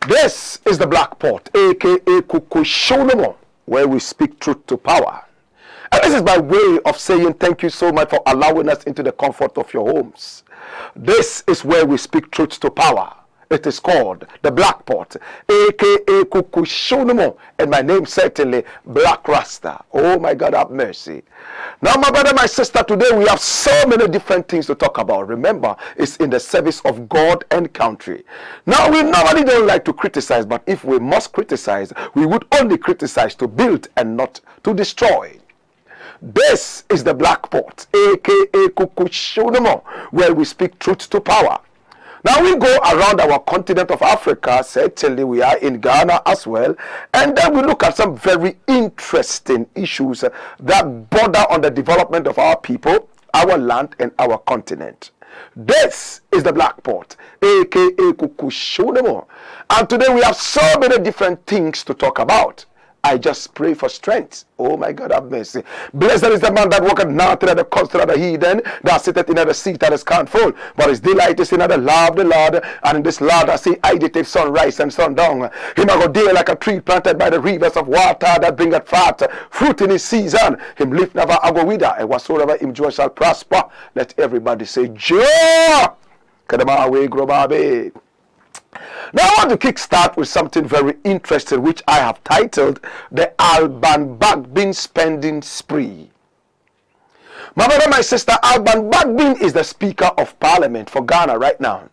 This is the Black Pot, aka Kukushonomo, where we speak truth to power. And this is by way of saying thank you so much for allowing us into the comfort of your homes. This is where we speak truth to power. It is called the Black Pot, aka Kukushonomo, and my name certainly Blakk Rasta. Oh my God, have mercy. Now, my brother, my sister, today we have so many different things to talk about. Remember, it's in the service of God and country. Now, we normally don't like to criticize, but if we must criticize, we would only criticize to build and not to destroy. This is the Black Pot, aka Kukushonomo, where we speak truth to power. Now we go around our continent of Africa, certainly we are in Ghana as well, and then we look at some very interesting issues that border on the development of our people, our land, and our continent. This is the Black Pot, aka Kukushonomo, and today we have so many different things to talk about. I just pray for strength. Oh my God, have mercy. Blessed is the man that walketh not in the counsel of the heathen, that sitteth in the seat that is scornful, but his delight is in the law of the Lord, and in this law that say, I dictate sunrise and sundown. Him I go deal like a tree planted by the rivers of water that bringeth forth fruit in his season. Him lift never I go wither, and whatsoever him do shall prosper. Let everybody say, Joy! Kadama away, grobabe. Now I want to kickstart with something very interesting, which I have titled the Alban Bagbin spending spree. My brother, my sister, Alban Bagbin is the Speaker of Parliament for Ghana right now.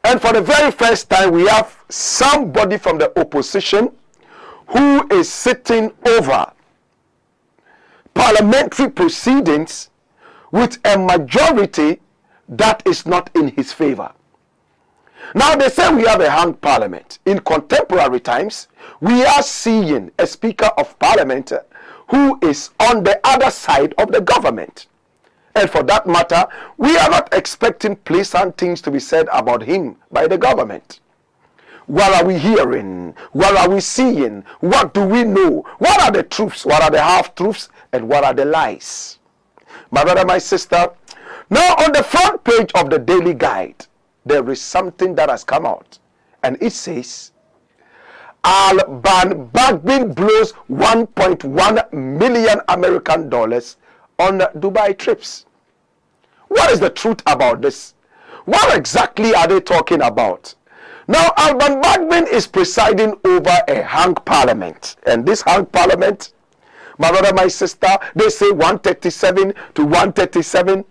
And for the very first time, we have somebody from the opposition who is sitting over parliamentary proceedings with a majority that is not in his favor. Now they say we have a hung parliament. In contemporary times, we are seeing a Speaker of Parliament who is on the other side of the government. And for that matter, we are not expecting pleasant things to be said about him by the government. What are we hearing? What are we seeing? What do we know? What are the truths? What are the half-truths? And what are the lies? My brother, my sister, now on the front page of the Daily Guide, there is something that has come out, and it says Alban Bagbin blows 1.1 million American dollars on Dubai trips. What is the truth about this? What exactly are they talking about? Now, Alban Bagbin is presiding over a hung parliament, and this hung parliament, my brother, my sister, they say 137 to 137,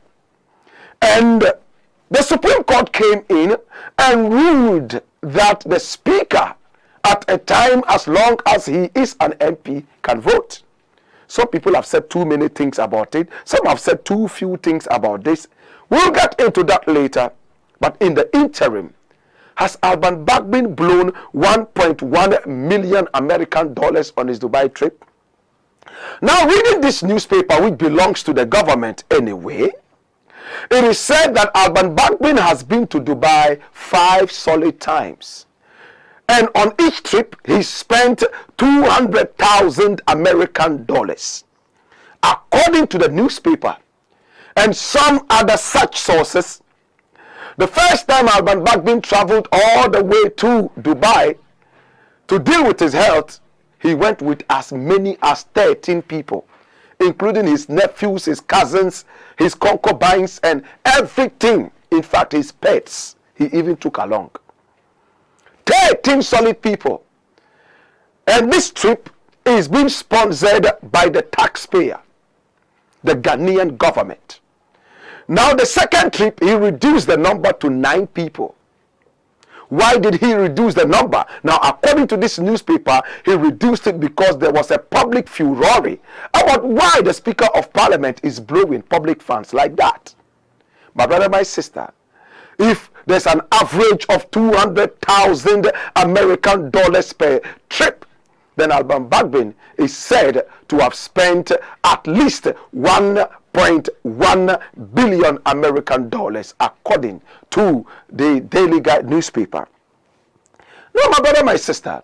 and the Supreme Court came in and ruled that the Speaker, at a time as long as he is an MP, can vote. Some people have said too many things about it. Some have said too few things about this. We'll get into that later. But in the interim, has Alban Bagbin blown 1.1 million American dollars on his Dubai trip? Now, reading this newspaper, which belongs to the government anyway, it is said that Alban Bagbin has been to Dubai 5 solid times. And on each trip, he spent 200,000 American dollars. According to the newspaper and some other such sources, the first time Alban Bagbin traveled all the way to Dubai to deal with his health, he went with as many as 13 people, including his nephews, his cousins, his concubines, and everything. In fact, his pets, he even took along. 13 solid people. And this trip is being sponsored by the taxpayer, the Ghanaian government. Now the second trip, he reduced the number to 9 people. Why did he reduce the number? Now, according to this newspaper, he reduced it because there was a public furore about why the Speaker of Parliament is blowing public funds like that. My brother, my sister, if there's an average of 200,000 American dollars per trip, then Alban Bagbin is said to have spent at least 1.1 billion American dollars, according to the Daily Guide newspaper. Now, my brother, my sister,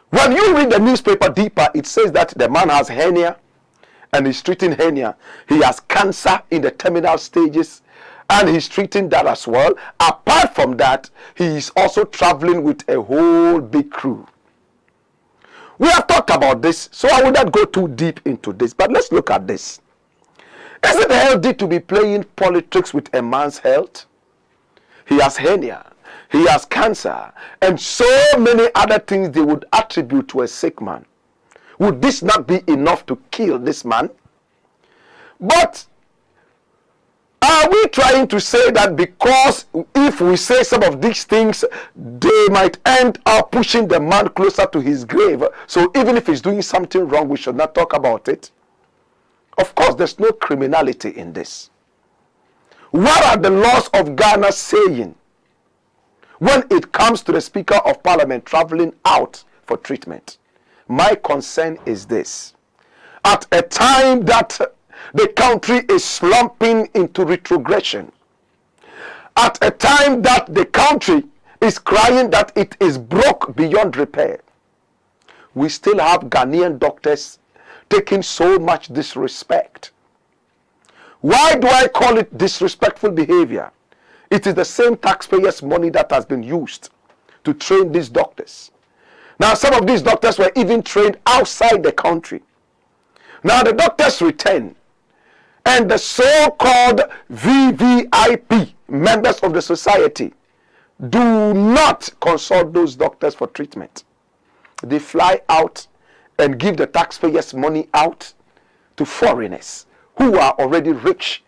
when you read the newspaper deeper, it says that the man has hernia and he's treating hernia. He has cancer in the terminal stages and he's treating that as well. Apart from that, he is also traveling with a whole big crew. We have talked about this, so I will not go too deep into this, but let's look at this. Is it healthy to be playing politics with a man's health? He has hernia, he has cancer, and so many other things they would attribute to a sick man. Would this not be enough to kill this man? But are we trying to say that because if we say some of these things, they might end up pushing the man closer to his grave? So even if he's doing something wrong, we should not talk about it? Of course, there's no criminality in this. What are the laws of Ghana saying when it comes to the Speaker of Parliament traveling out for treatment? My concern is this. At a time that the country is slumping into retrogression, at a time that the country is crying that it is broke beyond repair, we still have Ghanaian doctors taking so much disrespect. Why do I call it disrespectful behavior? It is the same taxpayers' money that has been used to train these doctors. Now, some of these doctors were even trained outside the country. Now, the doctors return, and the so-called VVIP, members of the society, do not consult those doctors for treatment. They fly out and give the taxpayers' money out to foreigners who are already rich.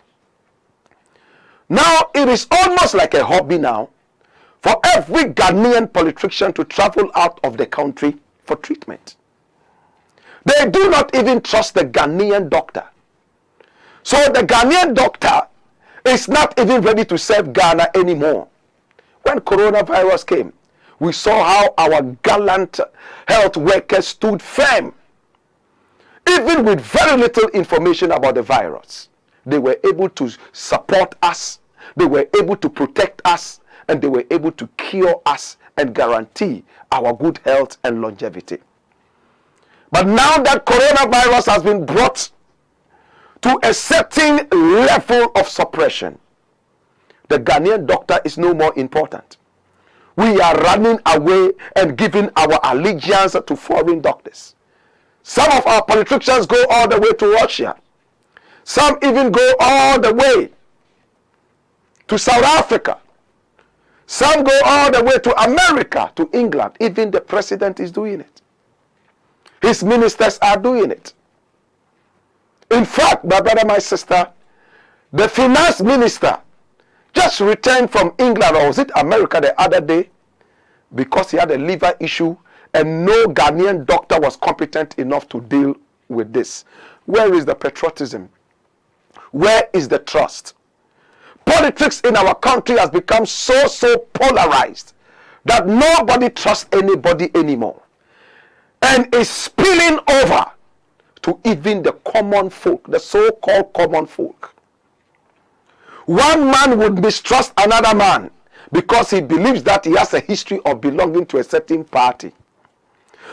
Now, it is almost like a hobby now for every Ghanaian politician to travel out of the country for treatment. They do not even trust the Ghanaian doctor. So the Ghanaian doctor is not even ready to serve Ghana anymore. When coronavirus came, we saw how our gallant health workers stood firm. Even with very little information about the virus, they were able to support us, they were able to protect us, and they were able to cure us and guarantee our good health and longevity. But now that coronavirus has been brought to a certain level of suppression, the Ghanaian doctor is no more important. We are running away and giving our allegiance to foreign doctors. Some of our politicians go all the way to Russia. Some even go all the way to South Africa. Some go all the way to America, to England. Even the president is doing it. His ministers are doing it. In fact, my brother, my sister, the finance minister just returned from England, or was it America, the other day, because he had a liver issue and no Ghanaian doctor was competent enough to deal with this. Where is the patriotism? Where is the trust? Politics in our country has become so polarized that nobody trusts anybody anymore, and is spilling over to even the common folk, the so-called common folk. One man would mistrust another man because he believes that he has a history of belonging to a certain party.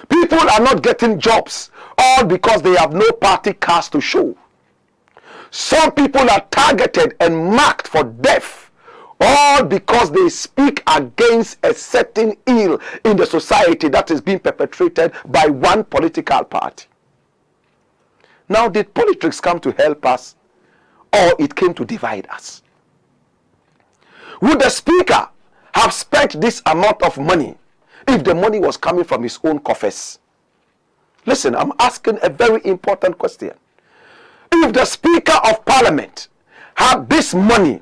People are not getting jobs all because they have no party cards to show. Some people are targeted and marked for death all because they speak against a certain ill in the society that is being perpetrated by one political party. Now, did politics come to help us, or it came to divide us? Would the speaker have spent this amount of money if the money was coming from his own coffers? Listen, I'm asking a very important question. If the Speaker of Parliament had this money,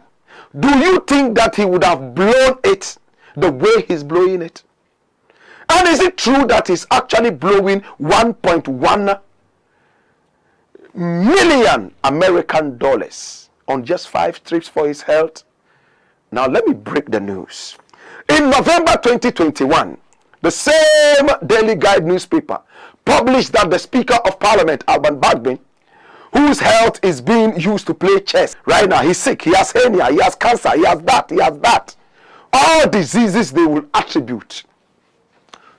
do you think that he would have blown it the way he's blowing it? And is it true that he's actually blowing 1.1 million American dollars on just 5 trips for his health? Now let me break the news. In November 2021, the same Daily Guide newspaper published that the Speaker of Parliament, Alban Bagbin, whose health is being used to play chess. Right now, he's sick, he has hernia, he has cancer, he has that, he has that. All diseases they will attribute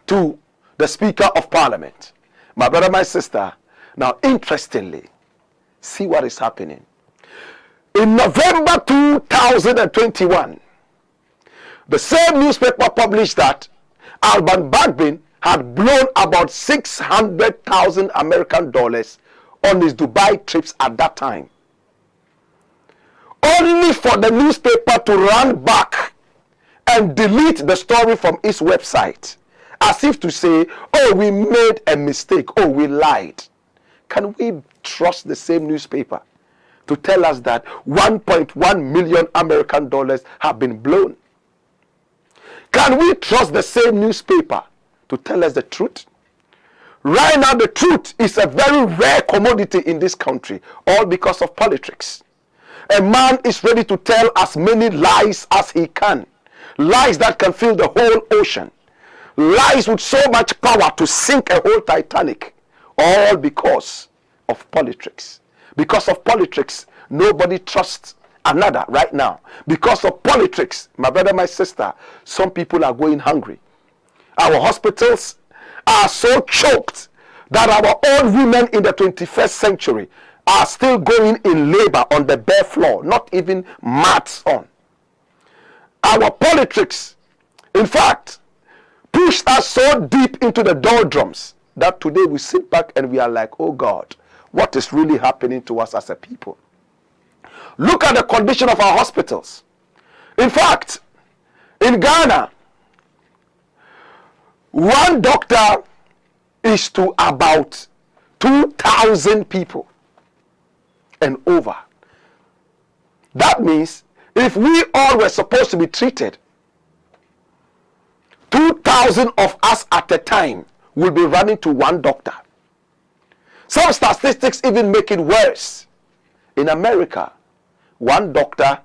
to the Speaker of Parliament. My brother, my sister, now interestingly, see what is happening. In November 2021, the same newspaper published that Alban Bagbin had blown about 600,000 American dollars on his Dubai trips at that time. Only for the newspaper to run back and delete the story from its website, as if to say, oh, we made a mistake, oh, we lied. Can we trust the same newspaper to tell us that 1.1 million American dollars have been blown? Can we trust the same newspaper to tell us the truth? Right now, the truth is a very rare commodity in this country, all because of politics. A man is ready to tell as many lies as he can. Lies that can fill the whole ocean. Lies with so much power to sink a whole Titanic. All because of politics. Because of politics, nobody trusts another right now. Because of politics, my brother, my sister, some people are going hungry. Our hospitals are so choked that our own women in the 21st century are still going in labor on the bare floor, not even mats on. Our politics, in fact, pushed us so deep into the doldrums that today we sit back and we are like, oh God, what is really happening to us as a people? Look at the condition of our hospitals. In fact, in Ghana, one doctor is to about 2,000 people and over. That means if we all were supposed to be treated, 2,000 of us at a time will be running to one doctor. Some statistics even make it worse. In America, one doctor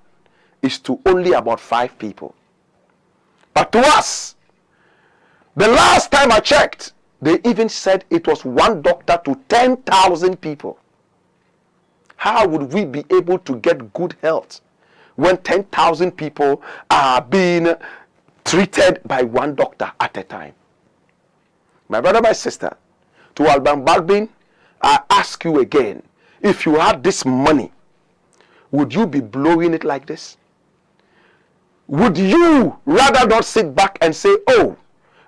is to only about 5 people. But to us, the last time I checked, they even said it was one doctor to 10,000 people. How would we be able to get good health when 10,000 people are being treated by one doctor at a time? My brother, my sister, to Alban Bagbin, I ask you again, if you had this money, would you be blowing it like this? Would you rather not sit back and say, oh,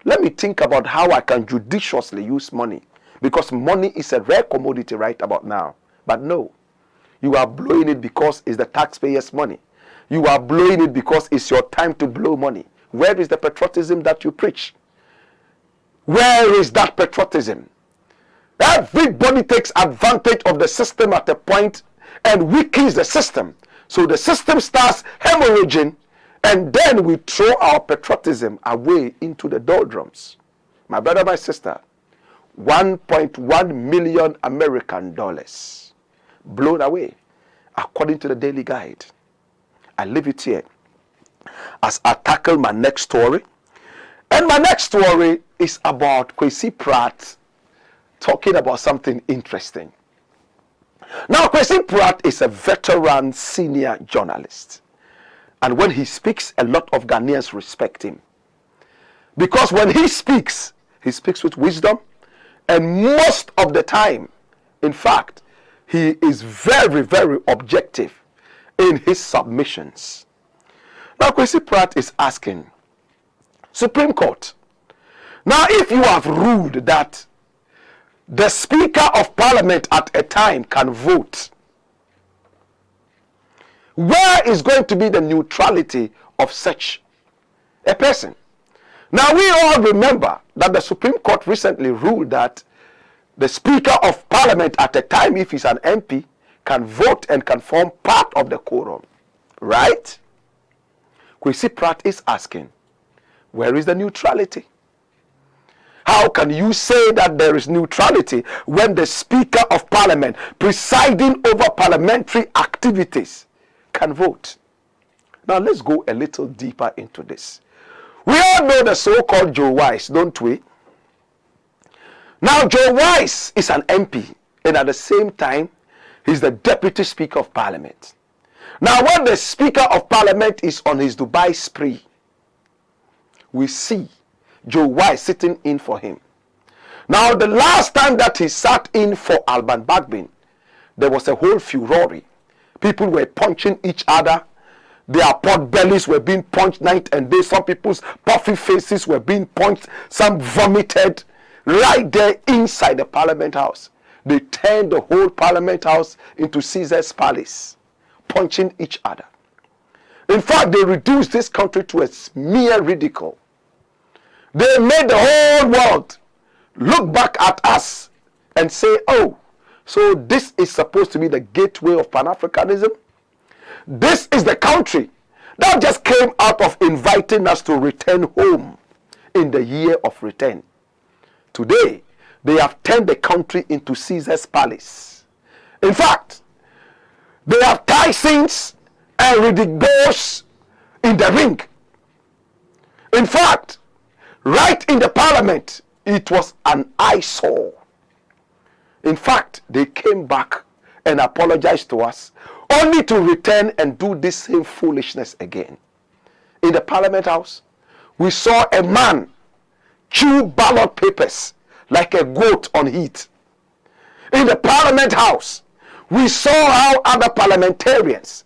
let me think about how I can judiciously use money? Because money is a rare commodity right about now. But no, you are blowing it because it's the taxpayers' money. You are blowing it because it's your time to blow money. Where is the patriotism that you preach? Where is that patriotism? Everybody takes advantage of the system at a point and weakens the system. So the system starts hemorrhaging, and then we throw our patriotism away into the doldrums. My brother, my sister, 1.1 million American dollars blown away, according to the Daily Guide. I leave it here as I tackle my next story. And my next story is about Kwesi Pratt talking about something interesting. Now, Kwesi Pratt is a veteran senior journalist. And when he speaks, a lot of Ghanaians respect him. Because when he speaks with wisdom. And most of the time, in fact, he is very, very objective in his submissions. Now, Kwesi Pratt is asking, Supreme Court, now if you have ruled that the Speaker of Parliament at a time can vote, where is going to be the neutrality of such a person? Now, we all remember that the Supreme Court recently ruled that the Speaker of Parliament at a time, if he's an MP, can vote and can form part of the quorum. Right? Kwesi Pratt is asking, where is the neutrality? How can you say that there is neutrality when the Speaker of Parliament presiding over parliamentary activities can vote? Now let's go a little deeper into this. We all know the so-called Joe Wise, don't we? Now Joe Wise is an MP, and at the same time, he's the Deputy Speaker of Parliament. Now when the Speaker of Parliament is on his Dubai spree, we see Joe Wise sitting in for him. Now the last time that he sat in for Alban Bagbin, there was a whole furore. People were punching each other. Their pot bellies were being punched night and day. Some people's puffy faces were being punched. Some vomited right there inside the Parliament House. They turned the whole Parliament House into Caesar's palace, punching each other. In fact, they reduced this country to a mere ridicule. They made the whole world look back at us and say, oh, so this is supposed to be the gateway of Pan-Africanism? This is the country that just came out of inviting us to return home in the year of return. Today, they have turned the country into Caesar's palace. In fact, they have Tysons and Riddick Bowe in the ring. In fact, right in the Parliament, it was an eyesore. In fact, they came back and apologized to us, only to return and do this same foolishness again. In the Parliament House, we saw a man chew ballot papers like a goat on heat. In the Parliament House, we saw how other parliamentarians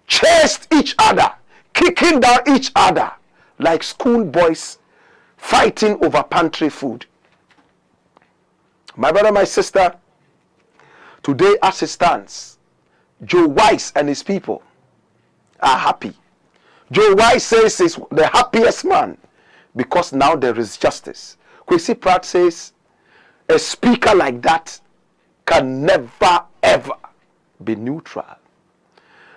chased each other, kicking down each other like schoolboys fighting over pantry food. My brother, my sister, today as it stands, Joe Wise and his people are happy. Joe Wise says he's the happiest man because now there is justice. Kwesi Pratt says a speaker like that can never ever be neutral.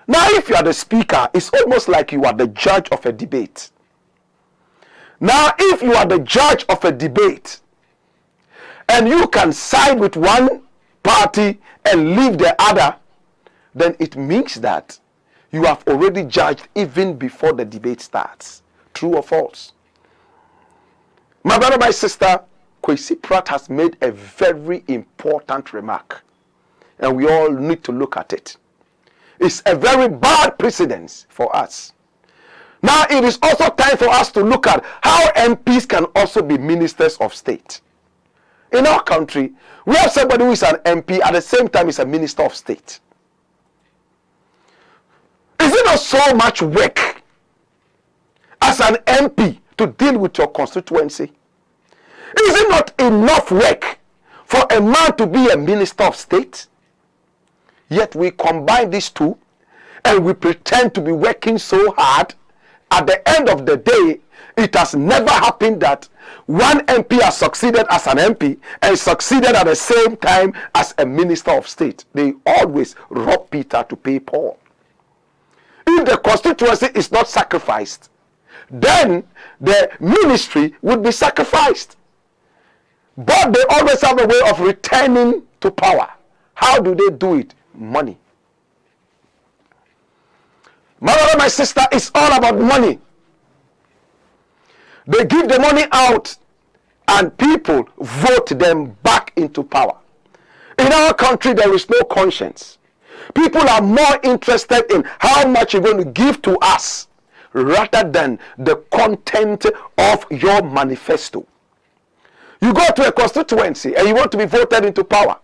Now if you are the speaker, it's almost like you are the judge of a debate. Now if you are the judge of a debate and you can side with one party and leave the other, then it means that you have already judged even before the debate starts. True or false? My brother, my sister, Kwesi Pratt has made a very important remark, and we all need to look at it. It's a very bad precedent for us. Now it is also time for us to look at how MPs can also be ministers of state. In our country, we have somebody who is an MP at the same time is a minister of state. Is it not so much work as an MP to deal with your constituency? Is it not enough work for a man to be a minister of state? Yet we combine these two and we pretend to be working so hard. At the end of the day, it has never happened that one MP has succeeded as an MP and succeeded at the same time as a minister of state. They always rob Peter to pay Paul. If the constituency is not sacrificed, then the ministry would be sacrificed. But they always have a way of returning to power. How do they do it? Money. My brother, my sister, it's all about money. They give the money out and people vote them back into power. In our country, there is no conscience. People are more interested in how much you're going to give to us rather than the content of your manifesto. You go to a constituency and you want to be voted into power.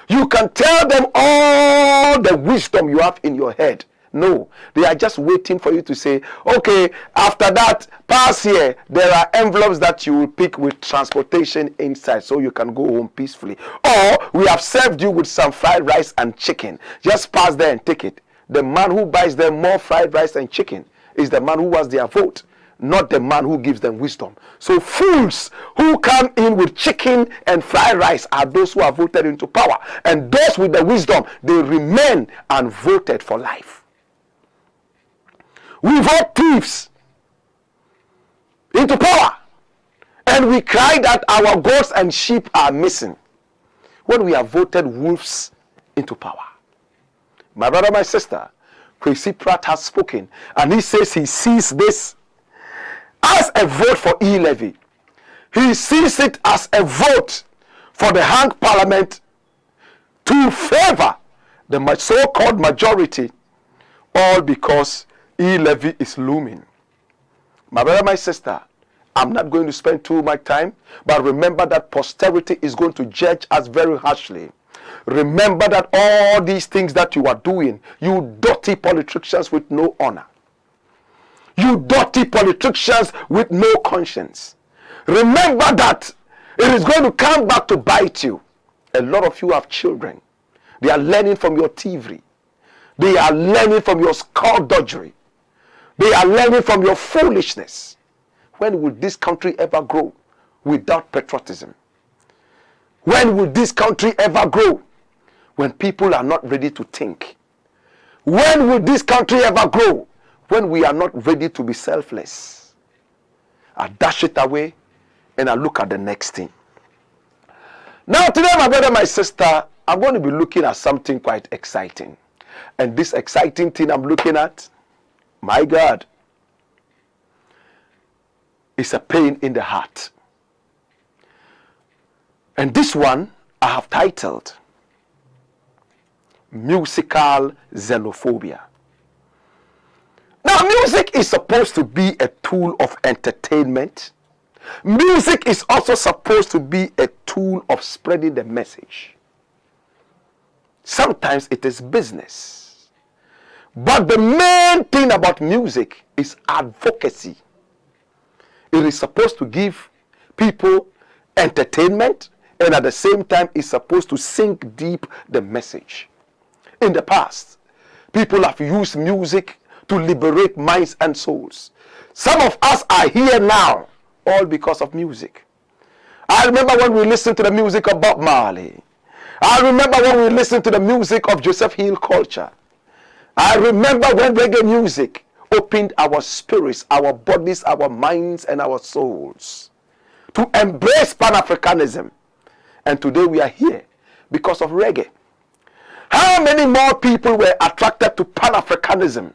You can tell them all the wisdom you have in your head. No, they are just waiting for you to say, okay, after that, pass here. There are envelopes that you will pick with transportation inside so you can go home peacefully. Or we have served you with some fried rice and chicken. Just pass there and take it. The man who buys them more fried rice and chicken is the man who has their vote. not the man who gives them wisdom. So fools who come in with chicken and fried rice are those who are voted into power. And those with the wisdom, they remain unvoted for life. We vote thieves into power. And we cry that our goats and sheep are missing when we have voted wolves into power. My brother, my sister, Kwesi Pratt has spoken, and he says he sees this as a vote for e-levy. He sees it as a vote for the hung parliament to favor the so-called majority, all because e-levy is looming. My brother, my sister, I'm not going to spend too much time, but remember that posterity is going to judge us very harshly. Remember that all these things that you are doing, you dirty politicians with no honor, you dirty politicians with no conscience, remember that it is going to come back to bite you. A lot of you have children. They are learning from your thievery. They are learning from your skullduggery. They are learning from your foolishness. When will this country ever grow without patriotism? When will this country ever grow when people are not ready to think? When will this country ever grow when we are not ready to be selfless? I dash it away and I look at the next thing. Now today, my brother, my sister, I'm going to be looking at something quite exciting. And this exciting thing I'm looking at, my God, is a pain in the heart. And this one I have titled Musical Xenophobia. Now, music is supposed to be a tool of entertainment. Music is also supposed to be a tool of spreading the message. Sometimes it is business. But the main thing about music is advocacy. It is supposed to give people entertainment, and at the same time it's supposed to sink deep the message. In the past, people have used music to liberate minds and souls. Some of us are here now all because of music. I remember when we listened to the music of Bob Marley. I remember when we listened to the music of Joseph Hill culture. I remember when reggae music opened our spirits, our bodies, our minds, and our souls to embrace Pan-Africanism. And today we are here because of reggae. How many more people were attracted to Pan-Africanism?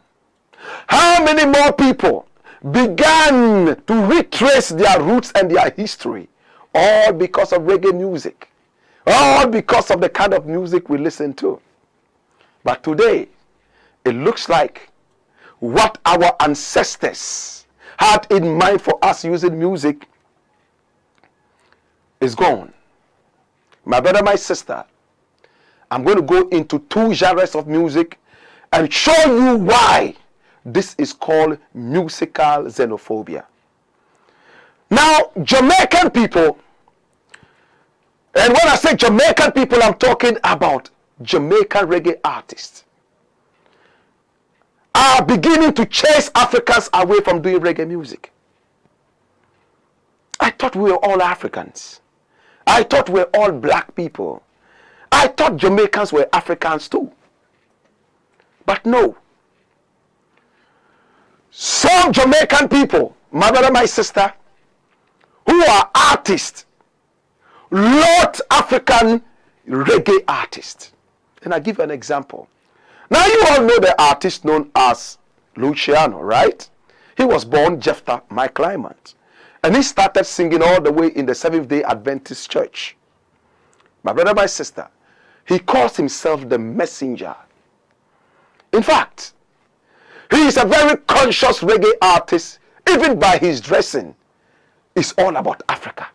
How many more people began to retrace their roots and their history? All because of reggae music. All because of the kind of music we listen to. But today, it looks like what our ancestors had in mind for us using music is gone. My brother, my sister, I'm going to go into two genres of music and show you why this is called musical xenophobia. Now, Jamaican people, and when I say Jamaican people, I'm talking about Jamaican reggae artists, are beginning to chase Africans away from doing reggae music. I thought we were all Africans. I thought we were all black people. I thought Jamaicans were Africans too. But no. Some Jamaican people, my brother, my sister, who are artists, lot African reggae artists. And I'll give you an example. Now you all know the artist known as Luciano, right? He was born Jephthah Mike Clement. And he started singing all the way in the Seventh-day Adventist Church. My brother, my sister, he calls himself the messenger. In fact, he is a very conscious reggae artist. Even by his dressing, it's all about Africa.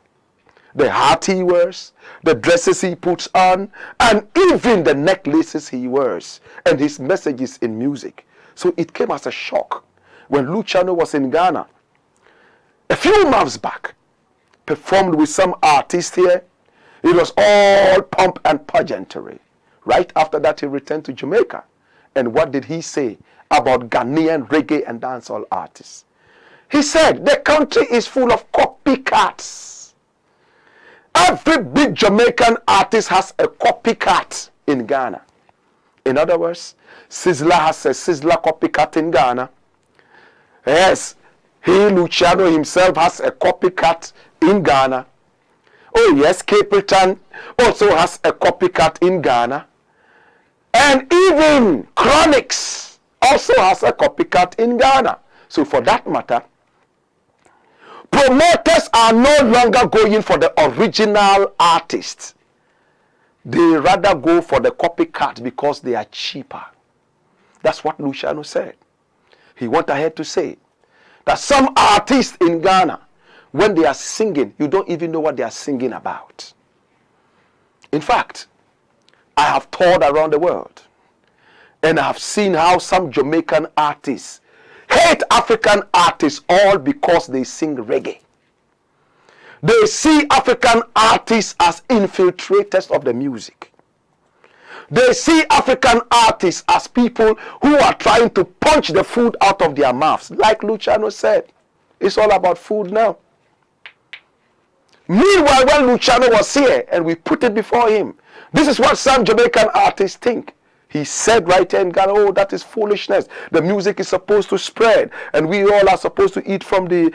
The hat he wears, the dresses he puts on, and even the necklaces he wears, and his messages in music. So it came as a shock when Luciano was in Ghana a few months back, performed with some artists here. It was all pomp and pageantry. Right after that, he returned to Jamaica. And what did he say about Ghanaian reggae and dancehall artists? He said the country is full of copycats. Every big Jamaican artist has a copycat in Ghana. In other words, Sizzla has a Sizzla copycat in Ghana. Yes, Luciano himself has a copycat in Ghana. Oh yes, Capleton also has a copycat in Ghana. And even Chronix also has a copycat in Ghana. So for that matter, promoters are no longer going for the original artists. They rather go for the copycat because they are cheaper. That's what Luciano said. He went ahead to say that some artists in Ghana, when they are singing, you don't even know what they are singing about. In fact, I have toured around the world and I have seen how some Jamaican artists hate African artists all because they sing reggae. They see African artists as infiltrators of the music. They see African artists as people who are trying to punch the food out of their mouths. Like Luciano said, it's all about food now. Meanwhile, when Luciano was here and we put it before him, this is what some Jamaican artists think. He said right here in Ghana, oh, that is foolishness. The music is supposed to spread, and we all are supposed to eat from the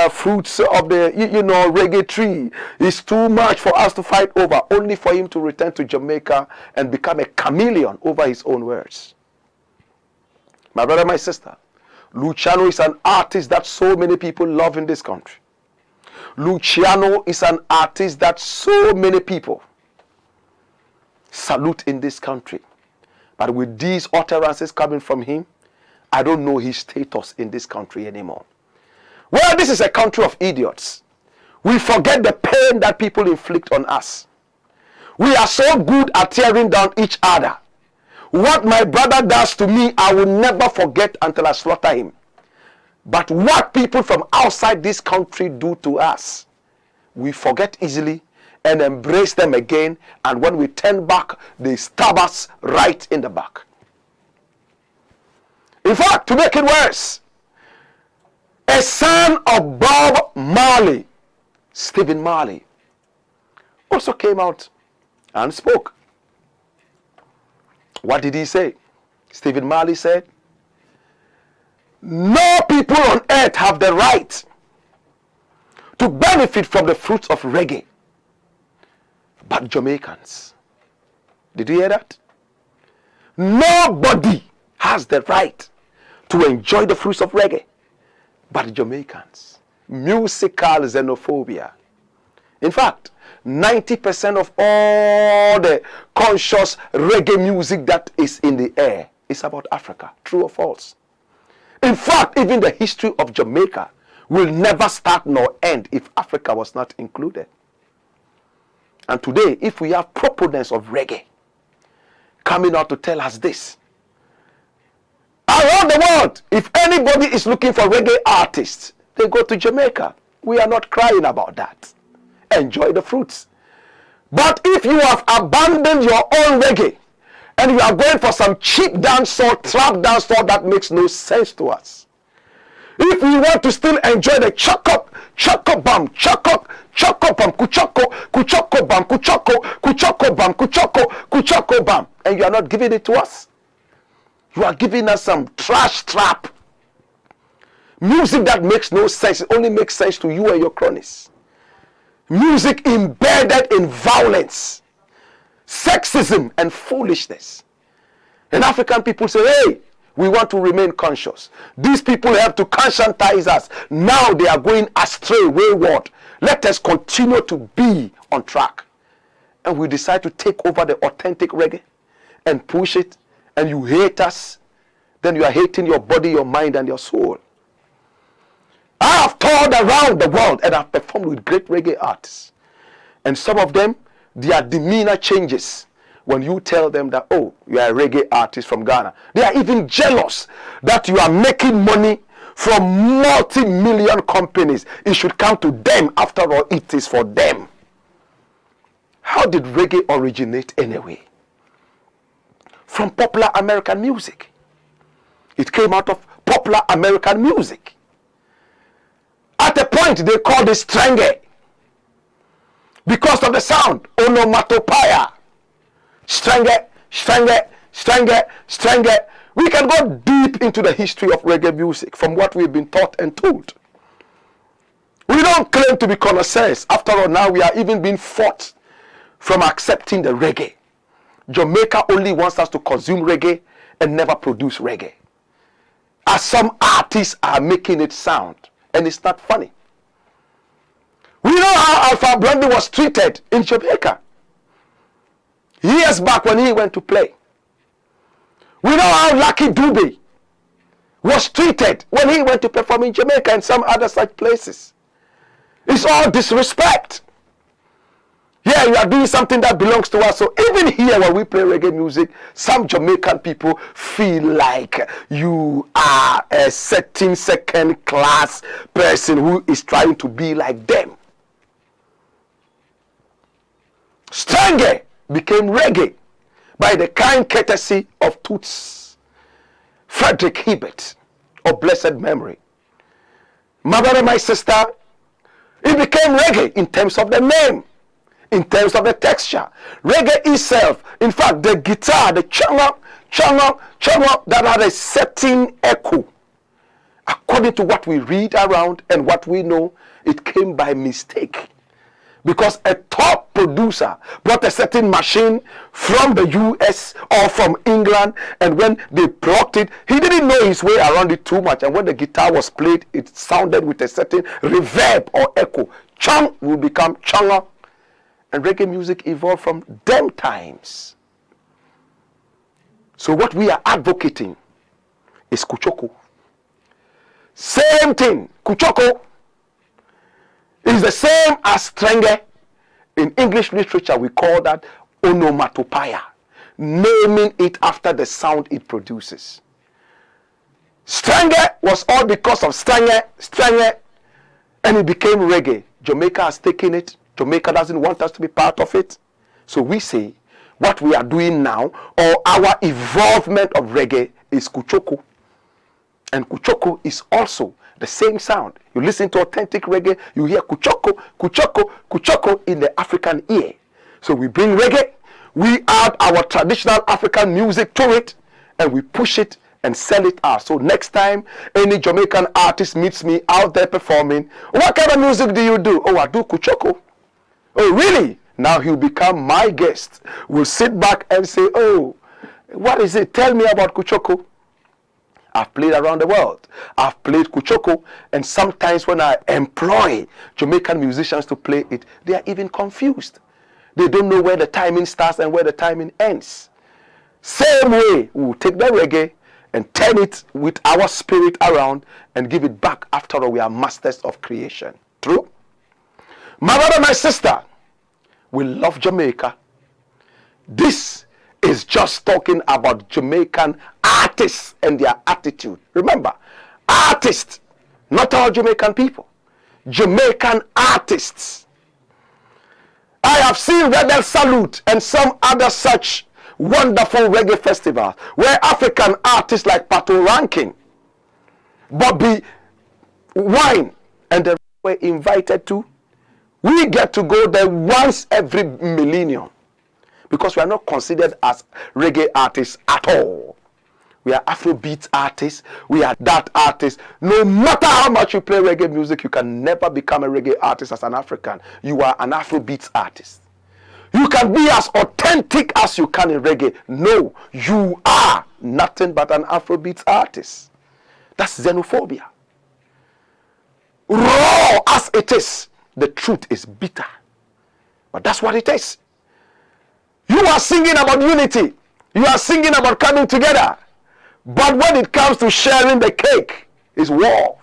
fruits of the, reggae tree. It's too much for us to fight over, only for him to return to Jamaica and become a chameleon over his own words. My brother, my sister, Luciano is an artist that so many people love in this country. Luciano is an artist that so many people salute in this country. But with these utterances coming from him, I don't know his status in this country anymore. Well, this is a country of idiots. We forget the pain that people inflict on us. We are so good at tearing down each other. What my brother does to me, I will never forget until I slaughter him. But what people from outside this country do to us, we forget easily and embrace them again, and when we turn back, they stab us right in the back. In fact, to make it worse, a son of Bob Marley, Stephen Marley, also came out and spoke. What did he say? Stephen Marley said, no people on earth have the right to benefit from the fruits of reggae but Jamaicans. Did you hear that? Nobody has the right to enjoy the fruits of reggae but Jamaicans. Musical xenophobia. In fact, 90% of all the conscious reggae music that is in the air is about Africa. True or false? In fact, even the history of Jamaica will never start nor end if Africa was not included. And today, if we have proponents of reggae coming out to tell us this, around the world, if anybody is looking for reggae artists, they go to Jamaica. We are not crying about that. Enjoy the fruits. But if you have abandoned your own reggae and you are going for some cheap dancehall, trap dancehall that makes no sense to us, if we want to still enjoy the choco bam, choco bam, kuchoko bam, kuchoko bam, and you are not giving it to us, you are giving us some trash trap music that makes no sense. It only makes sense to you and your cronies. Music embedded in violence, sexism, and foolishness. And African people say, hey, we want to remain conscious. These people have to conscientize us. Now they are going astray, wayward. Let us continue to be on track. And we decide to take over the authentic reggae and push it, and you hate us, then you are hating your body, your mind, and your soul. I have toured around the world and I've performed with great reggae artists. And some of them, their demeanor changes when you tell them that, oh, you are a reggae artist from Ghana. They are even jealous that you are making money from multi-million companies. It should come to them. After all, it is for them. How did reggae originate anyway? From popular American music. It came out of popular American music. point they called it strenge because of the sound. Onomatopoeia. Strenge, strenge, strenge, strenge. We can go deep into the history of reggae music from what we've been taught and told. We don't claim to be connoisseurs. After all, now we are even being fought from accepting the reggae. Jamaica only wants us to consume reggae and never produce reggae, as some artists are making it sound, and it's not funny. We know how Alpha Blondie was treated in Jamaica years back when he went to play. We know how Lucky Dube was treated when he went to perform in Jamaica and some other such places. It's all disrespect. Yeah, you are doing something that belongs to us. So even here when we play reggae music, some Jamaican people feel like you are a certain second class person who is trying to be like them. Strenge became reggae by the kind courtesy of Toots Frederick Hibbert of blessed memory. My brother, my sister, it became reggae in terms of the name, in terms of the texture. Reggae itself, in fact, the guitar, the changa, that had a certain echo. According to what we read around and what we know, it came by mistake. Because a top producer brought a certain machine from the US or from England, and when they plucked it, he didn't know his way around it too much. And when the guitar was played, it sounded with a certain reverb or echo. Chang will become changa. And reggae music evolved from them times. So what we are advocating is kuchoko. Same thing. Kuchoko is the same as strenge. In English literature, we call that onomatopoeia, naming it after the sound it produces. Strenge was all because of strenge, and it became reggae. Jamaica has taken it. Jamaica doesn't want us to be part of it. So we say what we are doing now, or our evolvement of reggae, is kuchoko. And kuchoko is also the same sound. You listen to authentic reggae, you hear kuchoko, kuchoko, kuchoko in the African ear. So we bring reggae, we add our traditional African music to it, and we push it and sell it out. So next time any Jamaican artist meets me out there performing, what kind of music do you do? Oh, I do kuchoko. Oh, really? Now he'll become my guest. We'll sit back and say, oh, what is it? Tell me about kuchoko. I've played around the world. I've played kuchoko, and sometimes when I employ Jamaican musicians to play it, they are even confused. They don't know where the timing starts and where the timing ends. Same way, we'll take the reggae and turn it with our spirit around and give it back. After all, we are masters of creation. True? My brother, my sister, we love Jamaica. This is just talking about Jamaican artists and their attitude. Remember, artists, not all Jamaican people. Jamaican artists. I have seen Rebel Salute and some other such wonderful reggae festivals where African artists like Pato Rankin, Bobby Wine, and they were invited to. We get to go there once every millennium because we are not considered as reggae artists at all. We are Afrobeat artists. We are that artists. No matter how much you play reggae music, you can never become a reggae artist as an African. You are an Afrobeat artist. You can be as authentic as you can in reggae. No, you are nothing but an Afrobeat artist. That's xenophobia. Raw as it is, the truth is bitter. But that's what it is. You are singing about unity. You are singing about coming together. But when it comes to sharing the cake, it's war.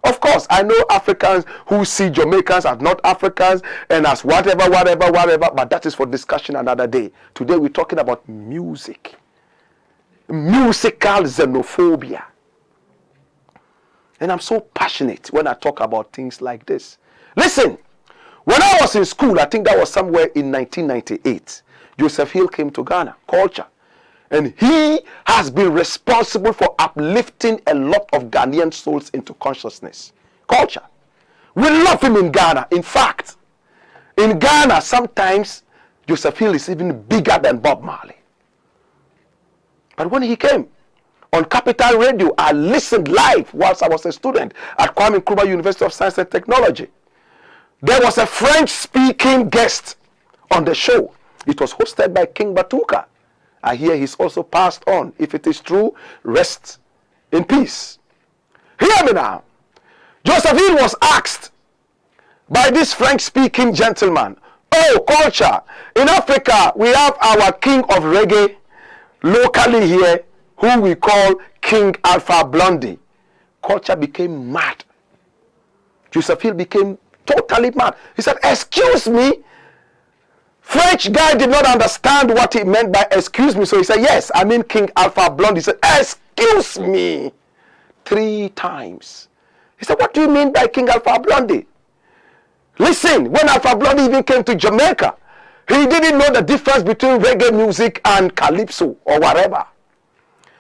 Of course, I know Africans who see Jamaicans as not Africans and as whatever, but that is for discussion another day. Today we're talking about music. Musical xenophobia. And I'm so passionate when I talk about things like this. Listen, when I was in school, I think that was somewhere in 1998, Joseph Hill came to Ghana, culture. And he has been responsible for uplifting a lot of Ghanaian souls into consciousness. Culture. We love him in Ghana. In fact, in Ghana, sometimes Joseph Hill is even bigger than Bob Marley. But when he came on Capital Radio, I listened live whilst I was a student at Kwame Nkrumah University of Science and Technology. There was a French-speaking guest on the show. It was hosted by King Batuka. I hear he's also passed on. If it is true, rest in peace. Hear me now. Joseph Hill was asked by this French-speaking gentleman, oh, culture, in Africa, we have our king of reggae locally here, who we call King Alpha Blondy. Culture became mad. Joseph Hill became totally mad. He said, excuse me. French guy did not understand what he meant by excuse me. So he said, yes, I mean King Alpha Blondy. He said, excuse me. 3 times. He said, what do you mean by King Alpha Blondy? Listen, when Alpha Blondy even came to Jamaica, he didn't know the difference between reggae music and calypso or whatever.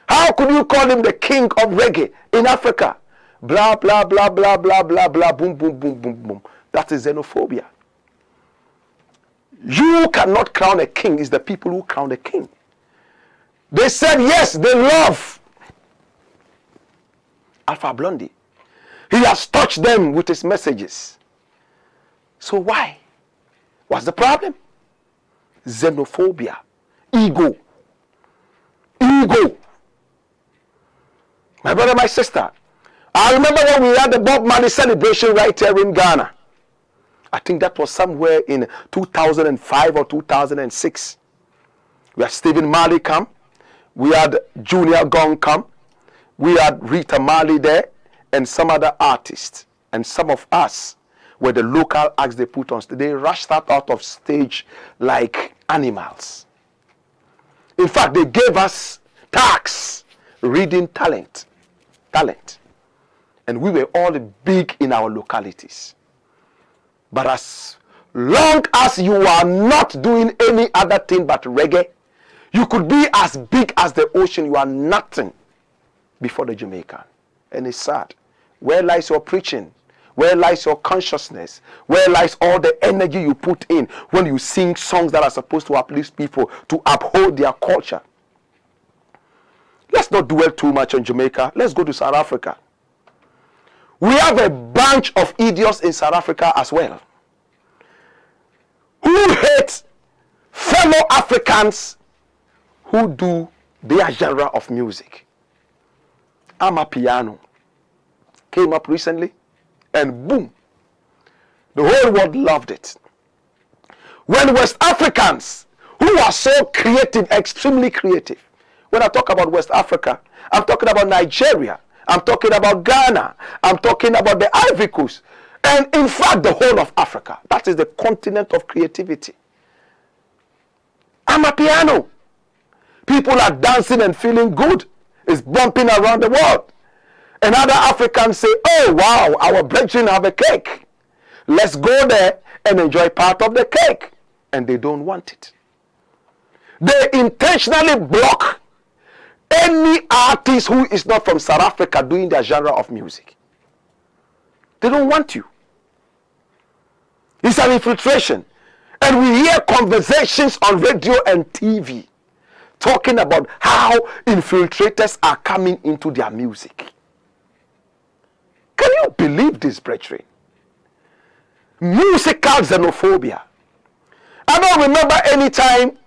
How could you call him the king of reggae in Africa? Blah, blah, blah, blah, blah, blah, blah, boom, boom, boom, boom, boom. That is xenophobia. You cannot crown a king. It's the people who crown a king. They said, yes, they love Alpha Blondy. He has touched them with his messages. So why? What's the problem? Xenophobia. Ego. Ego. My brother, my sister, I remember when we had the Bob Marley celebration right here in Ghana. I think that was somewhere in 2005 or 2006. We had Stephen Marley come. We had Junior Gong come. We had Rita Marley there and some other artists. And some of us were the local acts they put on stage. They rushed out of stage like animals. In fact, they gave us tax, reading talent. And we were all big in our localities. But as long as you are not doing any other thing but reggae, you could be as big as the ocean. You are nothing before the Jamaican. And it's sad. Where lies your preaching? Where lies your consciousness? Where lies all the energy you put in when you sing songs that are supposed to uplift people, to uphold their culture? Let's not dwell too much on Jamaica. Let's go to South Africa. We have a bunch of idiots in South Africa as well, who hate fellow Africans who do their genre of music. Amapiano came up recently, and boom, the whole world loved it. When West Africans, who are so creative, extremely creative, when I talk about West Africa, I'm talking about Nigeria, I'm talking about Ghana, I'm talking about the Ivory Coast, and in fact the whole of Africa. That is the continent of creativity. Amapiano. People are dancing and feeling good. It's bumping around the world. And other Africans say, oh wow, our brethren have a cake. Let's go there and enjoy part of the cake. And they don't want it. They intentionally block any artist who is not from South Africa doing their genre of music. They don't want you. It's an infiltration. And we hear conversations on radio and TV talking about how infiltrators are coming into their music. Can you believe this, brethren? Musical xenophobia. I don't remember any time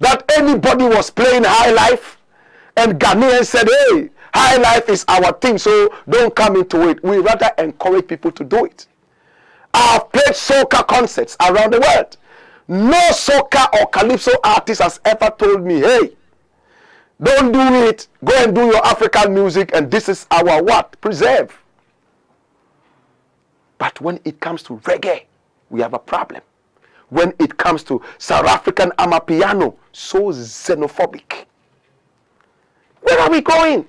that anybody was playing High Life and Ghanaians said, hey, High Life is our thing, so don't come into it. We rather encourage people to do it. I've played soca concerts around the world. No soca or calypso artist has ever told me, hey, don't do it. Go and do your African music, and this is our what? Preserve. But when it comes to reggae, we have a problem. When it comes to South African Amapiano, so xenophobic. Where are we going?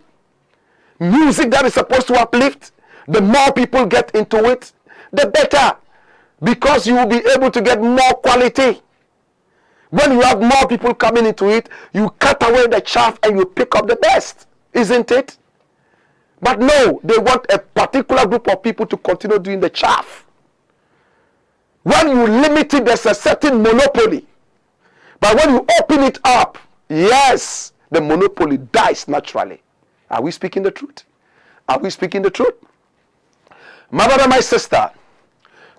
Music that is supposed to uplift, the more people get into it, the better. Because you will be able to get more quality. When you have more people coming into it, you cut away the chaff and you pick up the best. Isn't it? But no, they want a particular group of people to continue doing the chaff. When you limit it, there's a certain monopoly. But when you open it up, yes, the monopoly dies naturally. Are we speaking the truth? Are we speaking the truth? My brother, my sister,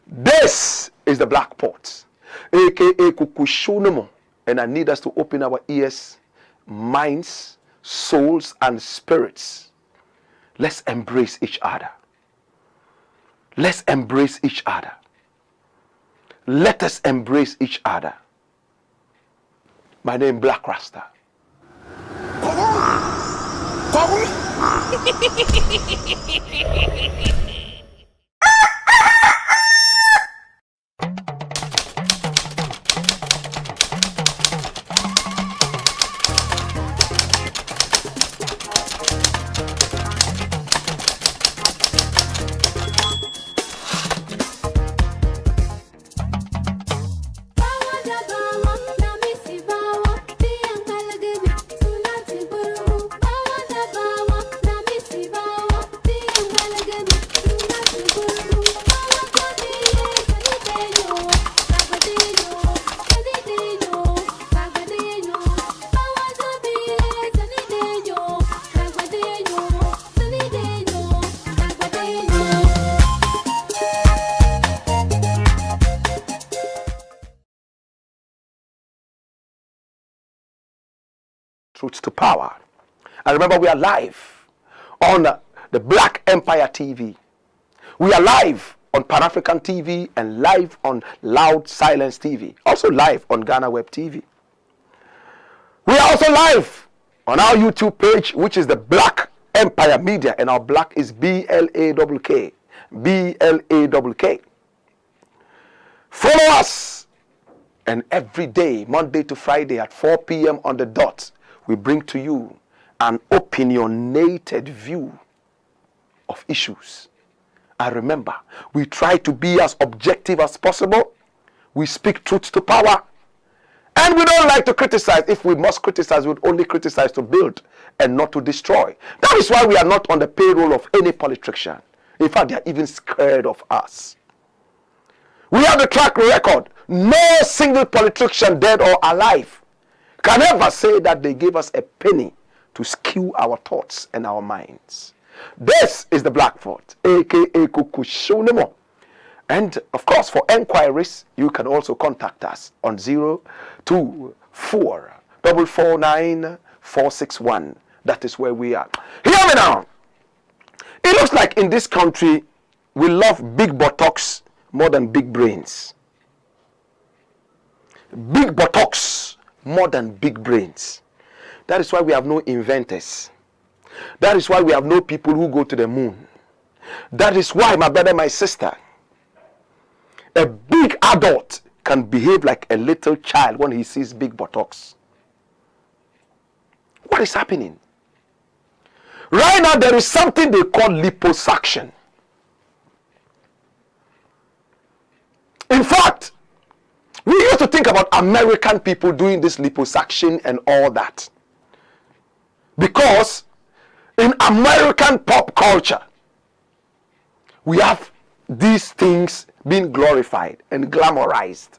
this is the Black Pot, aka Kukushonomo. And I need us to open our ears, minds, souls, and spirits. Let's embrace each other. Let's embrace each other. Let us embrace each other. My name is Blakk Rasta. Truth to power. And remember, we are live on the Black Empire TV. We are live on Pan-African TV and live on Loud Silence TV. Also live on Ghana Web TV. We are also live on our YouTube page, which is the Black Empire Media, and our Black is B-L-A-K-K. B-L-A-K-K. Follow us, and every day, Monday to Friday at 4 p.m. on the dot, we bring to you an opinionated view of issues. And remember, we try to be as objective as possible. We speak truth to power. And we don't like to criticize. If we must criticize, we would only criticize to build and not to destroy. That is why we are not on the payroll of any politician. In fact, they are even scared of us. We have the track record. No single politician, dead or alive, can ever say that they gave us a penny to skew our thoughts and our minds. This is the Black Pot, aka Kukushonemo. And of course, for enquiries, you can also contact us on 024 449 461. That is where we are. Hear me now. It looks like in this country, we love big buttocks more than big brains. Big buttocks more than big brains. That is why we have no inventors. That is why we have no people who go to the moon. That is why, my brother, my sister, a big adult can behave like a little child when he sees big buttocks. What is happening? Right now, there is something they call liposuction. In fact, we used to think about American people doing this liposuction and all that. Because in American pop culture, we have these things being glorified and glamorized.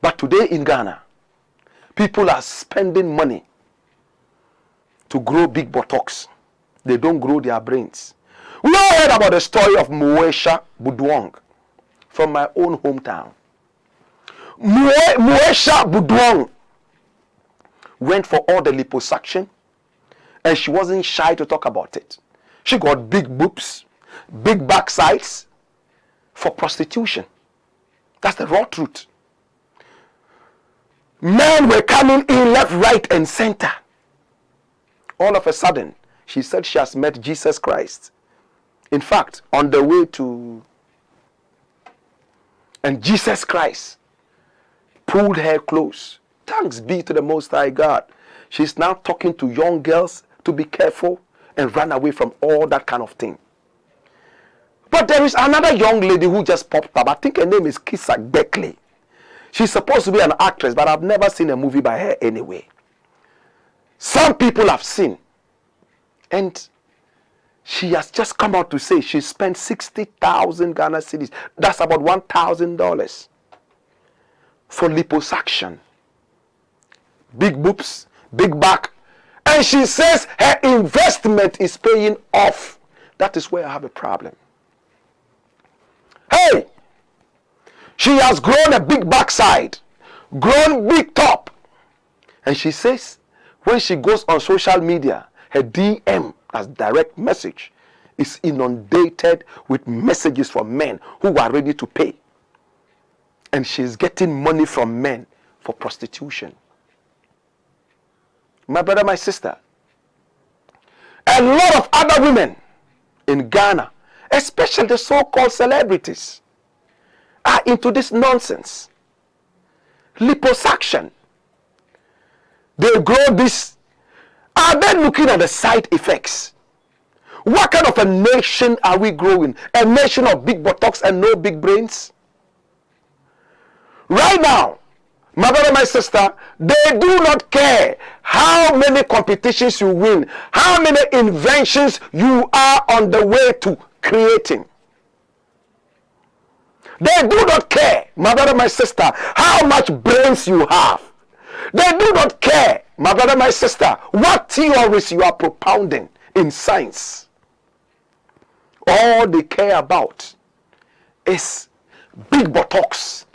But today in Ghana, people are spending money to grow big buttocks. They don't grow their brains. We all heard about the story of Moesha Budwong from my own hometown. Moesha Budwong went for all the liposuction, and she wasn't shy to talk about it. She got big boobs, big backsides for prostitution. That's the raw truth. Men were coming in left, right, and center. All of a sudden, she said she has met Jesus Christ. In fact, on the way to... And Jesus Christ pulled her close. Thanks be to the Most High God. She's now talking to young girls to be careful and run away from all that kind of thing. But there is another young lady who just popped up. I think her name is Kisa Beckley. She's supposed to be an actress, but I've never seen a movie by her anyway. Some people have seen. And she has just come out to say she spent 60,000 Ghana cedis. That's about $1,000 for liposuction. Big boobs, big back. And she says her investment is paying off. That is where I have a problem. Hey, she has grown a big backside, grown big top. And she says when she goes on social media, her DM, as direct message, is inundated with messages from men who are ready to pay. And she's getting money from men for prostitution. My brother, my sister, a lot of other women in Ghana, especially the so-called celebrities, are into this nonsense. Liposuction. They grow this. Are they looking at the side effects? What kind of a nation are we growing? A nation of big buttocks and no big brains? Right now, my brother, my sister, they do not care how many competitions you win, how many inventions you are on the way to creating. They do not care, my brother, my sister, how much brains you have. They do not care, my brother, my sister, what theories you are propounding in science. All they care about is big buttocks.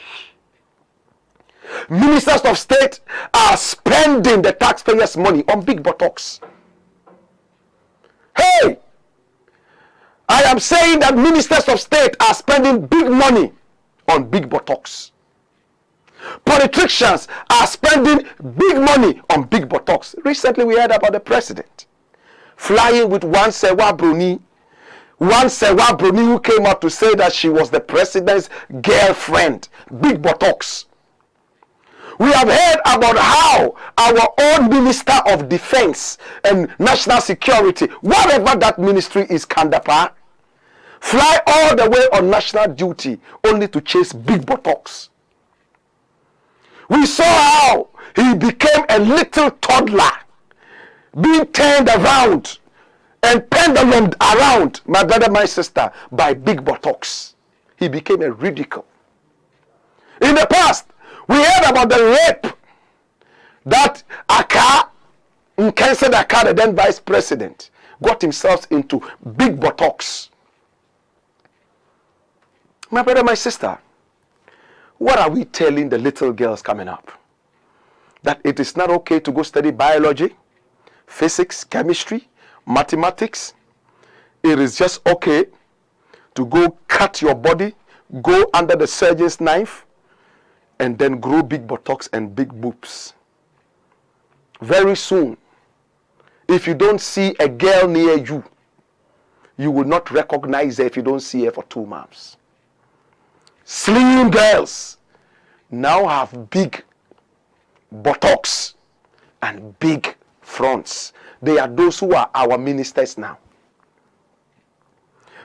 Ministers of state are spending the taxpayers' money on big buttocks. Hey, I am saying that ministers of state are spending big money on big buttocks. Politicians are spending big money on big buttocks. Recently we heard about the president flying with one Sewa Bruni who came out to say that she was the president's girlfriend. Big buttocks. We have heard about how our own Minister of Defense and National Security, whatever that ministry is, Kandapa, fly all the way on national duty only to chase big buttocks. We saw how he became a little toddler being turned around and pendulumed around, my brother, my sister, by big buttocks. He became a ridicule. In the past, we heard about the rape that Nkense Aka, the then vice president, got himself into big buttocks. My brother, my sister, what are we telling the little girls coming up? That it is not okay to go study biology, physics, chemistry, mathematics. It is just okay to go cut your body, go under the surgeon's knife, and then grow big buttocks and big boobs. Very soon, if you don't see a girl near you, you will not recognize her if you don't see her for 2 months. Slim girls now have big buttocks and big fronts. They are those who are our ministers now.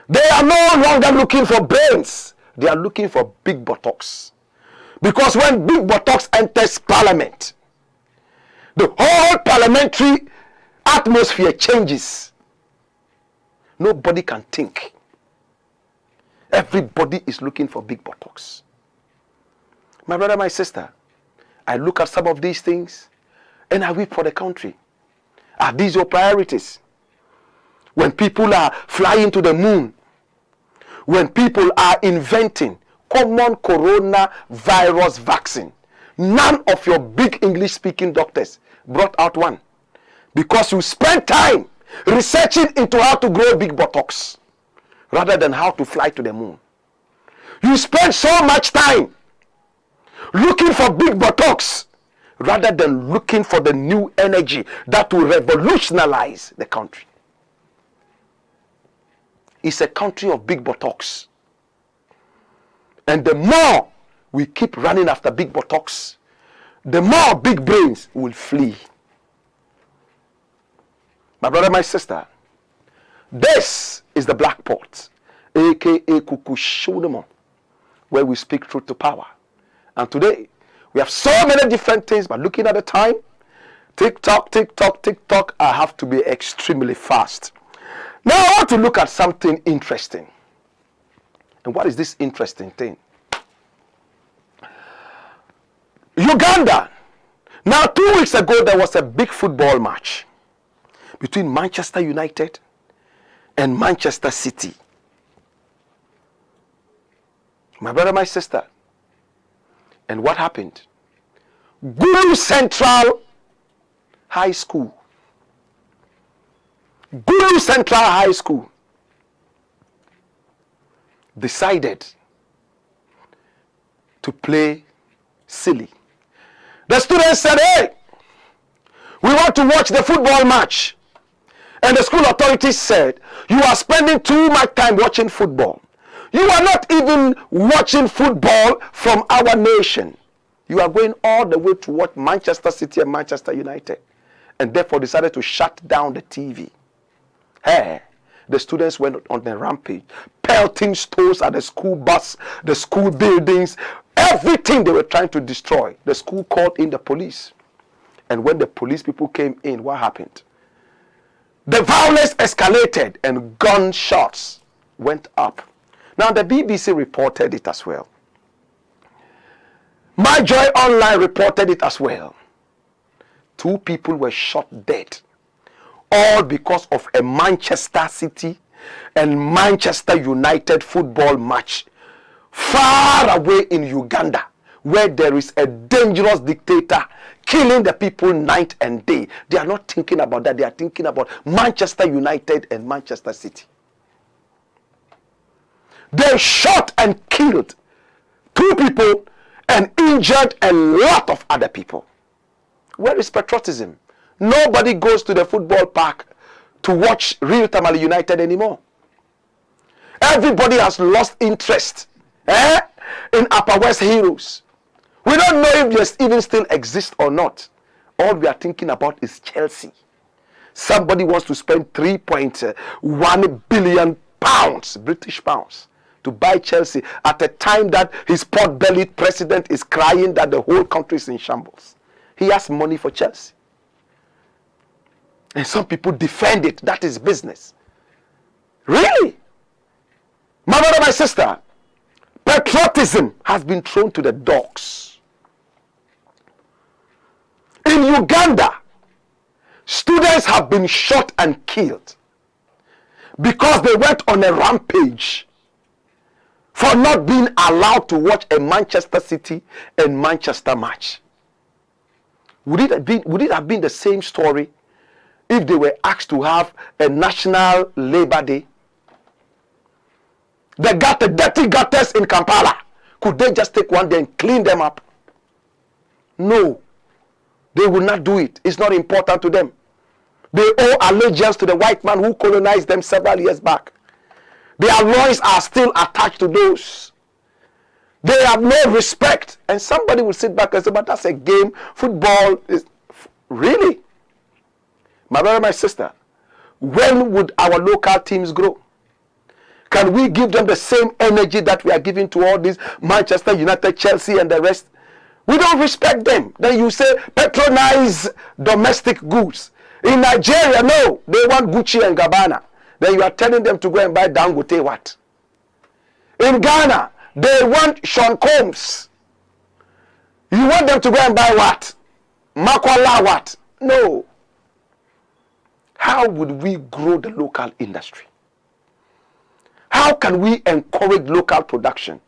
They are no longer looking for brains. They are looking for big buttocks. Because when big buttocks enters parliament, the whole parliamentary atmosphere changes. Nobody can think. Everybody is looking for big buttocks. My brother, my sister, I look at some of these things and I weep for the country. Are these your priorities? When people are flying to the moon, when people are inventing common coronavirus vaccine, none of your big English speaking doctors brought out one, because you spent time researching into how to grow big buttocks rather than how to fly to the moon. You spend so much time looking for big buttocks rather than looking for the new energy that will revolutionize the country. It's a country of big buttocks. And the more we keep running after big buttocks, the more big brains will flee. My brother, my sister, this is the Black Pot, aka Kukushodemo, where we speak truth to power. And today, we have so many different things, but looking at the time, TikTok, I have to be extremely fast. Now I want to look at something interesting. And what is this interesting thing? Uganda. Now 2 weeks ago there was a big football match between Manchester United and Manchester City. My brother, my sister. And what happened? Gulu Central High School. Gulu Central High School decided to play silly. The students said, hey, we want to watch the football match. And the school authorities said, you are spending too much time watching football. You are not even watching football from our nation. You are going all the way to watch Manchester City and Manchester United. And therefore decided to shut down the TV. Hey, the students went on a rampage, pelting stones at the school bus, the school buildings, everything they were trying to destroy. The school called in the police. And when the police people came in, what happened? The violence escalated and gunshots went up. Now the BBC reported it as well. My Joy Online reported it as well. 2 people were shot dead. All because of a Manchester City and Manchester United football match far away in Uganda, where there is a dangerous dictator killing the people night and day. They are not thinking about that. They are thinking about Manchester United and Manchester City. They shot and killed 2 people and injured a lot of other people. Where is patriotism? Nobody goes to the football park to watch Real Tamale United anymore. Everybody has lost interest in Upper West Heroes. We don't know if they even still exist or not. All we are thinking about is Chelsea. Somebody wants to spend 3.1 billion pounds, British pounds, to buy Chelsea at a time that his pot-bellied president is crying that the whole country is in shambles. He has money for Chelsea. And some people defend it. That is business. Really? My brother, my sister, patriotism has been thrown to the dogs. In Uganda, students have been shot and killed because they went on a rampage for not being allowed to watch a Manchester City and Manchester match. Would it have been the same story if they were asked to have a national Labor Day? The dirty gutters in Kampala, could they just take one day and clean them up? No, they will not do it. It's not important to them. They owe allegiance to the white man who colonized them several years back. Their loins are still attached to those. They have no respect. And somebody will sit back and say, but that's a game. Football is... Really? My brother, my sister, when would our local teams grow? Can we give them the same energy that we are giving to all these Manchester United, Chelsea, and the rest? We don't respect them. Then you say, patronize domestic goods. In Nigeria, no, they want Gucci and Gabbana. Then you are telling them to go and buy Dangote what? In Ghana, they want Sean Combs. You want them to go and buy what? Makwala what? No. How would we grow the local industry? How can we encourage local production?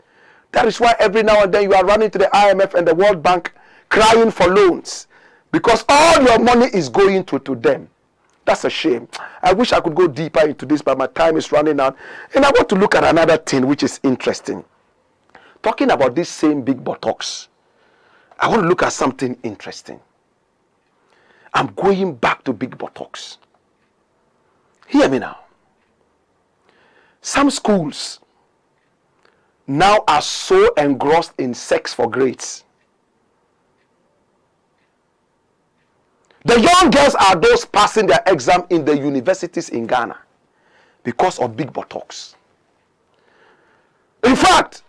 That is why every now and then you are running to the IMF and the World Bank crying for loans. Because all your money is going to them. That's a shame. I wish I could go deeper into this, but my time is running out. And I want to look at another thing which is interesting. Talking about this same big buttocks, I want to look at something interesting. I'm going back to big buttocks. Hear me now. Some schools now are so engrossed in sex for grades. The young girls are those passing their exam in the universities in Ghana because of big buttocks. In fact,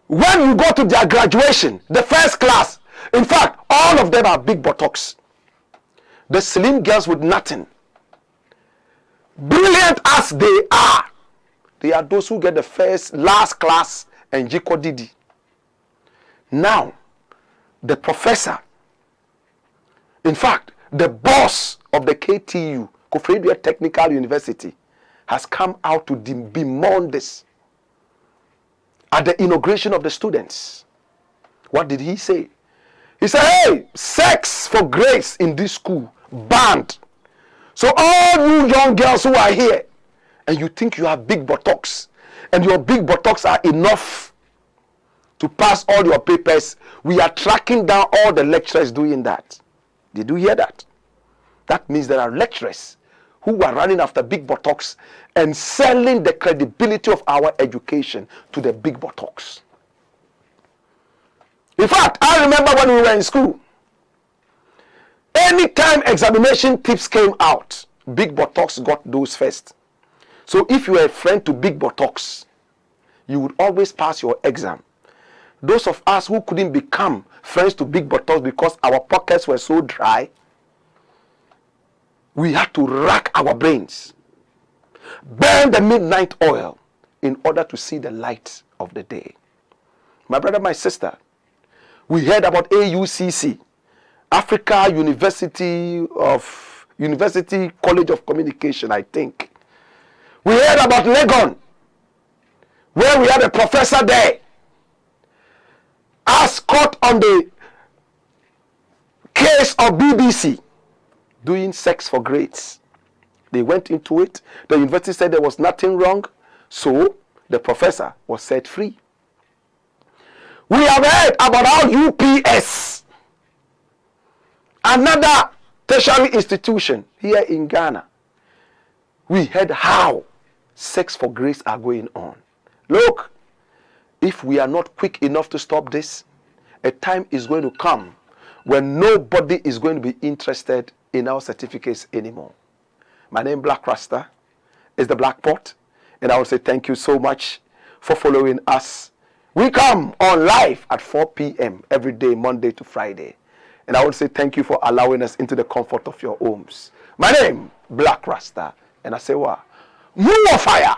when you go to their graduation, the first class, in fact, all of them are big buttocks. The slim girls with nothing. brilliant as they are those who get the first, last class and Jikodidi. Now, the professor, in fact, the boss of the KTU, Kofredua Technical University, has come out to bemoan this at the inauguration of the students. What did he say? He said, hey, sex for grace in this school, banned. So all you young girls who are here, and you think you have big buttocks, and your big buttocks are enough to pass all your papers, we are tracking down all the lecturers doing that. Did you hear that? That means there are lecturers who are running after big buttocks and selling the credibility of our education to the big buttocks. In fact, I remember when we were in school, anytime examination tips came out, big buttocks got those first. So if you were a friend to big buttocks, you would always pass your exam. Those of us who couldn't become friends to big buttocks because our pockets were so dry, we had to rack our brains, burn the midnight oil in order to see the light of the day. My brother, my sister, we heard about AUCC, Africa University College of Communication, I think. We heard about Legon, where we had a professor there, as caught on the case of BBC, doing sex for grades. They went into it. The university said there was nothing wrong, so the professor was set free. We have heard about how UPS, another tertiary institution here in Ghana, we heard how sex for grace are going on. Look, if we are not quick enough to stop this, a time is going to come when nobody is going to be interested in our certificates anymore. My name is Blakk Rasta, is the Black Pot, and I will say thank you so much for following us. We come on live at 4 p.m. every day, Monday to Friday. And I will say thank you for allowing us into the comfort of your homes. My name, Blakk Rasta, and I say what? More fire!